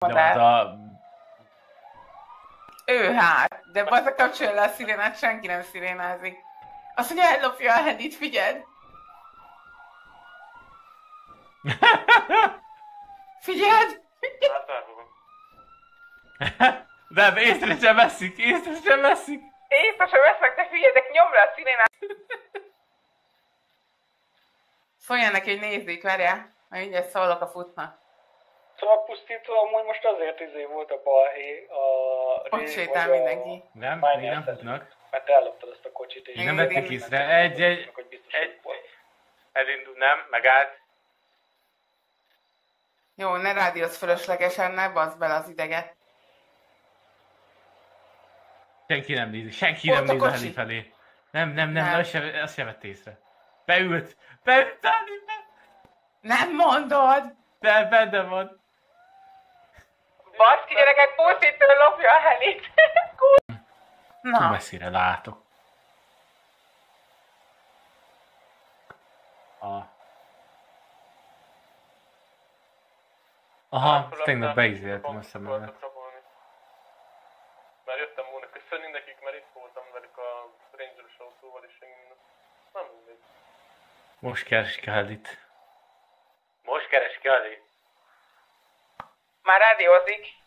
De az a... Ő hát, de bazza kapcsolja le a szirénát, senki nem szirénázik. Azt mondja, ellopja a Hedit, figyeld! Figyeld! Hát elfogom. De észre sem veszik, észre sem veszik! Észre sem vesznek, te figyeljetek, nyomd le a szirénát! Szóljon neki, hogy nézzék, várjál, majd mindjárt szólok a futnak. Szóval pusztító amúgy most azért volt a balhé, Ott sétál mindenki. Nem, még nem futnak. Mert elloptad azt a kocsit, és... Még nem vették észre. Egy. Elindul, nem, megállt. Jó, ne rádiózz fölöslegesen, ne bazd bele az ideget. Senki nem nézi, senki nem Ott a néz a kocsi. Heli felé. Nem, azt se vett észre. Beült Helibe! Nem mondod! Benne van. Baszki gyerekek, pusztító lopja a Helit! Túl Na, messzire látok. Aha, tegnap beizéltem a szememnek. Már jöttem volna köszönni nekik, mert itt voltam velük a Rangeres autóval, és én nem mindegy. Most keresik a Helit. Most keres ki Ali. már rádiózik.